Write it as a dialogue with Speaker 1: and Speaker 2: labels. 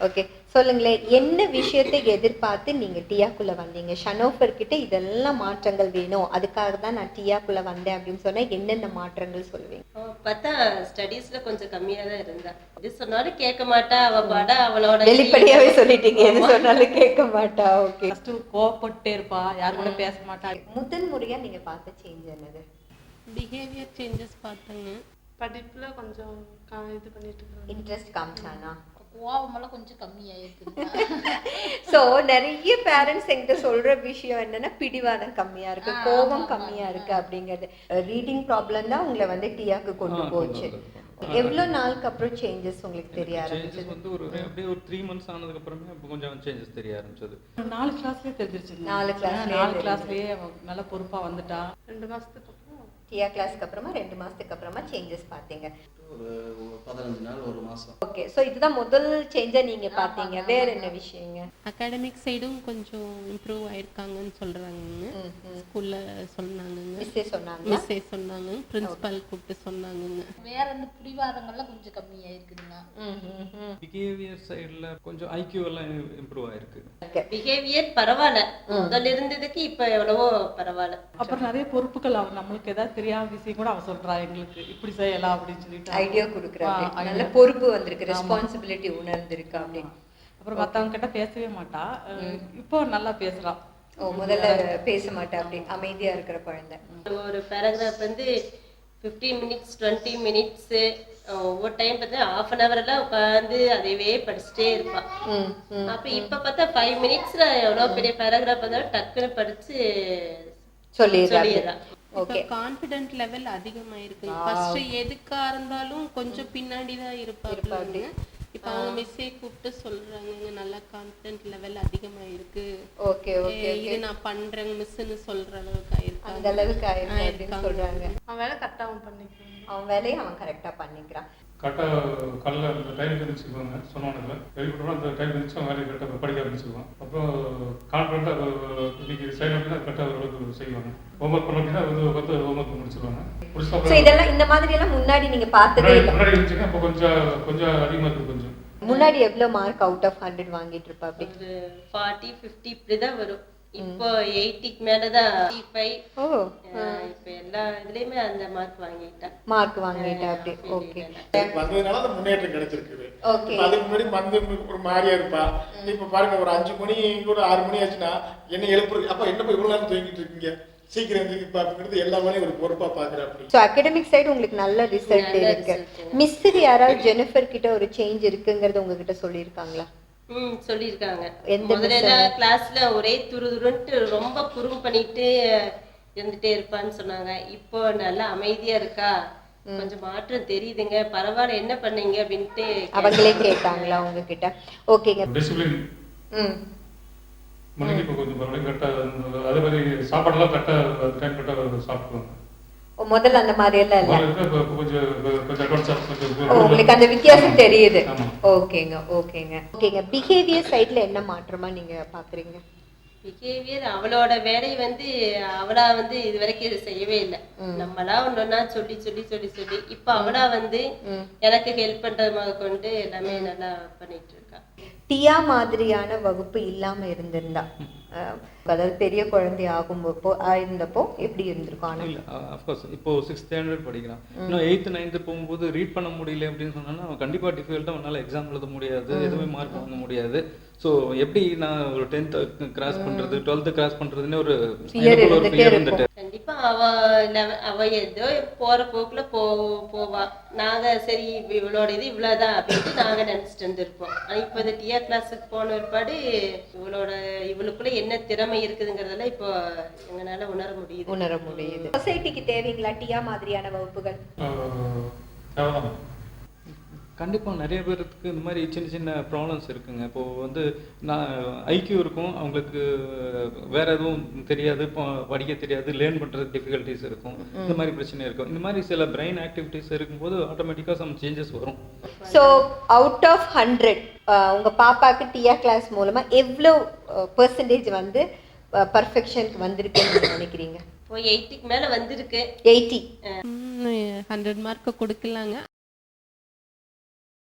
Speaker 1: Okay, சொல்லுங்களேன். என்ன விஷயத்தை எதிர்பார்த்து நீங்க டியாக்குள்ள வந்தீங்க? ஷனோஃபர் கிட்ட இதெல்லாம் மாற்றங்கள் வேணும், அதுக்காக தான் நான் டியாக்குள்ள வந்தேன் அப்படின்னு சொன்னா என்னென்ன மாற்றங்கள் சொல்லுவீங்க?
Speaker 2: பார்த்தா ஸ்டடீஸ்ல கொஞ்சம் கம்மியா தான் இருந்தா. இது சொன்னாலும் கேட்க மாட்டா. அவ பாட அவளோட
Speaker 1: வெளிப்படையாவே சொல்லிட்டீங்க, எது சொன்னாலும் கேட்க மாட்டா. ஓகே,
Speaker 3: ஃபர்ஸ்ட் கோவப்பட்டே இருப்பா, யார் கூட பேச மாட்டா.
Speaker 1: முதல் முறையா நீங்க பார்த்த சேஞ்ச் என்னது?
Speaker 4: பிஹேவியர் சேஞ்சஸ் பார்த்தேங்க.
Speaker 5: படிப்புல கொஞ்சம் இது பண்ணிட்டு இருக்காங்க.
Speaker 1: இன்ட்ரெஸ்ட் காமிச்சானா?
Speaker 6: கோவமெல்லாம் கொஞ்சம் கம்மியாயிருக்கு.
Speaker 1: ஸோ நிறைய பேரண்ட்ஸ் என்கிட்ட சொல்ற விஷயம் என்னன்னா, பிடிவாதம் கம்மியா இருக்கு, கோபம் கம்மியா இருக்கு அப்படிங்கிறது. ரீடிங் ப்ராப்ளம் தான் உங்களை வந்து டியாக்கு கொண்டு போச்சு. எவ்வளவு நாளுக்கு அப்புறம் சேஞ்சஸ் உங்களுக்கு தெரிய ஆரம்பிச்சது?
Speaker 7: வந்து ஒரு அப்படியே ஒரு 3 months ஆனதுக்கு அப்புறமே இப்போ கொஞ்சம் சேஞ்சஸ் தெரிய ஆரம்பிச்சது.
Speaker 3: 4 கிளாஸ்லயே தெரிஞ்சிருச்சு.
Speaker 1: 4
Speaker 3: கிளாஸ்லயே நல்ல பொறுப்பா வந்துட்டா.
Speaker 5: 2 மாசத்துக்கு அப்புறம்
Speaker 1: டியா கிளாஸ்க்கு அப்புறமா 2 மாசத்துக்கு அப்புறமா சேஞ்சஸ் பார்த்தீங்க.
Speaker 8: ஒரு 15 நாள் 1 மாசம்.
Speaker 1: ஓகே, ஸோ இதுதான் முதல் சேஞ்சா நீங்க பார்த்தீங்க. வேற என்ன விஷயங்க?
Speaker 4: அகாடமிக் சைடும் கொஞ்சம் இம்ப்ரூவ் ஆயிருக்காங்கன்னு சொல்றாங்க. ஸ்கூல்ல சொன்னாங்க, மிஸ்ஸே சொன்னாங்க, பிரின்சிபல் கூப்பிட்டு சொன்னாங்க.
Speaker 6: வேற இந்த பிடிவாதங்கள்லாம் கொஞ்சம் கம்மியாயிருக்குதுங்க.
Speaker 7: பிஹேவியர் சைடுல கொஞ்சம் ஐக்யூ எல்லாம் இம்ப்ரூவ் ஆயிருக்கு.
Speaker 2: பிஹேவியர் பரவாயில்ல, முதல்ல இருந்ததுக்கு இப்ப எவ்வளவோ பரவாயில்ல.
Speaker 3: அப்புறம் நிறைய பொறுப்புகள் நம்மளுக்கு ஏதாவது தெரியாத விஷயம் கூட அவ சொல்றா, எங்களுக்கு இப்படி செய்யலாம் அப்படின்னு சொல்லிட்டு
Speaker 1: ஐடியா கொடுக்குறாங்க. நல்ல பொறுப்பு வந்திருக்கு, ரெஸ்பான்சிபிலிட்டி உணர்ந்திருக்கு அப்படின்னு.
Speaker 3: அப்புறம் மத்தவங்க கிட்ட பேசவே மாட்டா, இப்போ நல்லா பேசுறா.
Speaker 1: முதல்ல பேச மாட்டா, அப்படி அமைதியா இருக்கிற குழந்தை.
Speaker 2: ஒரு பேராகிராஃப் வந்து 15 minutes 20 minutes ஒவ்வொரு டைம் பார்த்தா half an hour எல்லாம் உட்காந்து அதையவே படிச்சுட்டே இருப்பா. அப்ப இப்ப பார்த்தா 5 minutesல எவ்வளவு பெரிய பேராகிராஃப் வந்தாலும் டக்குன்னு படிச்சு சொல்லிடுறா.
Speaker 4: ஓகே, கான்ஃபிடென்ட் லெவல் அதிகமாயிருக்கு. ஃபர்ஸ்ட் எதுக்கா இருந்தாலும் கொஞ்சம் பின்னாடி தான் இருப்பாங்க. இப்போ அவங்க மிஸ்ஸே கூப்பிட்டு சொல்றாங்க, நல்லா கான்ஃபிடென்ட் லெவல் அதிகமாயிருக்கு.
Speaker 1: ஓகே ஓகே,
Speaker 4: இது நான் பண்றேன் மிஸ்ன்னு சொல்ற அளவுக்கு ஆயிருக்கு.
Speaker 1: அந்த அளவுக்கு ஆயிருக்கு அப்படின்னு சொல்றாங்க.
Speaker 5: அவன் வேலை கரெக்டா அவன் பண்ணிக்கிறான்.
Speaker 1: அவன் வேலையை அவன் கரெக்டா பண்ணிக்கிறான்.
Speaker 9: கரெக்டாக காலைல அந்த டைமுக்கு எழுந்திரிச்சுக்குவாங்க. சொன்னானுங்கள எழுப்பிட்டோம்னா அந்த டைம் எழுந்திரிச்சு அவன் வேலையை கரெக்டாக படிக்க ஆரம்பிச்சுக்குவான். அப்புறம் கான்ஃபிடண்ட்டாக இன்னைக்கு செய்யணும் அப்படின்னா கரெக்டாக ஓரளவுக்கு செய்வாங்க. ஹோம்ஒர்க் பண்ண அப்படின்னா வந்து ஹோம்ஒர்க் முடிச்சிருவாங்க.
Speaker 1: ஸோ இதெல்லாம் இந்த மாதிரி எல்லாம் முன்னாடி நீங்க பார்த்ததே இல்லை?
Speaker 9: முன்னாடி இருந்துச்சுங்க, அப்போ கொஞ்சம் அதிகமாக இருக்குது. கொஞ்சம்
Speaker 1: முன்னாடி எவ்வளவு மார்க் அவுட் ஆஃப் 100 வாங்கிட்டு இருப்பா? அப்படி
Speaker 2: ஒரு 40 50 இப்படிதான் வரும். இப்போ 80க்கு மேலதான் 85. இப்ப எல்லா இதுலயுமே அந்த மார்க் வாங்கிட்டா.
Speaker 1: அப்படி. ஓகே,
Speaker 8: வந்ததுனால அந்த முன்னேற்றம் கிடைச்சிருக்கு.
Speaker 1: ஓகே,
Speaker 8: அதுக்கு முன்னாடி வந்து ஒரு மாதிரியா இருப்பா. இப்ப பாருங்க, ஒரு 5 மணி கூட 6 மணி ஆச்சுன்னா என்ன எழுப்புறது, அப்ப என்ன இவ்வளவு நேரம் தூங்கிட்டு இருக்கீங்க, சீக்கிரம் எந்திரிப்பா அப்படிங்கிறது எல்லா வேலையும் ஒரு பொறுப்பா பாக்குறாப்படி.
Speaker 1: ஸோ அகாடமிக் சைடு உங்களுக்கு நல்ல ரிசல்ட் இருக்கு. மிஸ் யாராவது ஜெனிஃபர் கிட்ட ஒரு சேஞ்ச் இருக்குங்கிறது உங்ககிட்ட சொல்லியிருக்காங்களா?
Speaker 2: சொல்லியிருக்காங்க. முதல்ல கிளாஸ்ல ஒரே துருதுருன்ட்டு ரொம்ப குறும் பண்ணிட்டு இருந்துட்டே இருப்பான்னு சொன்னாங்க. இப்போ நல்லா அமைதியா இருக்கா, கொஞ்சம் மாற்றம் தெரியுதுங்க, பரவாயில்ல, என்ன பண்ணீங்க அப்படின்ட்டு
Speaker 1: அவங்களே கேட்டாங்களா உங்ககிட்ட? ஓகேங்க.
Speaker 9: டிசிப்ளின் மணிக்கு இப்போ கொஞ்சம் பரவாயில்ல, கரெக்டாக அதே மாதிரி சாப்பாடெல்லாம் கரெக்டாக டைம் கரெக்டாக சாப்பிடுவாங்க.
Speaker 1: முதல்ல அந்த மாதிரி எல்லாம் இல்ல,
Speaker 9: கொஞ்சம்
Speaker 1: உங்களுக்கு அந்த வித்தியாசம் தெரியுது. ஓகேங்க. பிஹேவியர் சைடுல என்ன மாற்றமா நீங்க பாக்குறீங்க?
Speaker 2: பிஹேவியர் அவளோட வேலை வந்து அவளா வந்து இது வரைக்கும் இது செய்யவே இல்லை. நம்மளா ஒன்னொன்னா சொல்லி சொல்லி சொல்லி சொல்லி இப்ப அவளா வந்து எனக்கு ஹெல்ப் பண்றது கொண்டு எல்லாமே நல்லா பண்ணிட்டு இருக்கா.
Speaker 1: டியா மாதிரியான வகுப்பு இல்லாம இருந்திருந்தா, அதாவது பெரிய குழந்தை இருந்தப்போ எப்படி இருந்திருக்கும்?
Speaker 7: இல்லை, அஃப்கோர்ஸ் இப்போ 6th standard படிக்கிறான். இன்னும் 8th 9th போகும்போது ரீட் பண்ண முடியல அப்படின்னு சொன்னா அவன் கண்டிப்பாக டிஃபிகல்ட்டாக அவனால் எக்ஸாம் எழுத முடியாது, எதுவுமே மார்க் வாங்க முடியாது. ஸோ எப்படி நான் ஒரு 10th கிராஸ் பண்ணுறது 12th கிராஸ் பண்ணுறதுன்னு ஒரு ஃபியர் இருந்துட்டு.
Speaker 2: கண்டிப்பா அவ ஏதோ போற போக்குல போவா. நாங்க சரி இவளோட இது இவ்வளவுதான் அப்படின்ட்டு நாங்க நினைச்சிட்டு இருந்திருப்போம். ஆனா இப்போ இந்த டிஆ கிளாஸுக்கு போன ஒருபாடு இவளுக்குள்ள என்ன திறமை இருக்குதுங்கிறதெல்லாம் இப்போ எங்களால உணர முடியுது.
Speaker 1: சொசைட்டிக்கு தேவைங்களா டியா மாதிரியான வகுப்புகள்?
Speaker 7: கண்டிப்பாக நிறைய பேருக்கு இந்த மாதிரி சின்ன சின்ன ப்ராப்ளம்ஸ் இருக்குங்க. இப்போது வந்து நான் ஐக்யூ இருக்கும், அவங்களுக்கு வேறு எதுவும் தெரியாது, இப்போ படிக்க தெரியாது, லேர்ன் பண்ணுறது டிஃபிகல்ட்டிஸ் இருக்கும், இந்த மாதிரி பிரச்சனை இருக்கும். இந்த மாதிரி சில பிரெயின் ஆக்டிவிட்டிஸ் இருக்கும்போது ஆட்டோமேட்டிக்காக சம் சேஞ்சஸ் வரும்.
Speaker 1: ஸோ அவுட் ஆஃப் 100 உங்கள் பாப்பாவுக்கு டியா கிளாஸ் மூலமாக எவ்வளோ பெர்சன்டேஜ் வந்து பர்ஃபெக்ஷனுக்கு வந்திருக்குன்னு நினைக்கிறீங்க?
Speaker 2: இப்போ 80க்கு மேலே வந்திருக்கு.
Speaker 1: 80
Speaker 4: 100 மார்க் கொடுக்கலாங்க.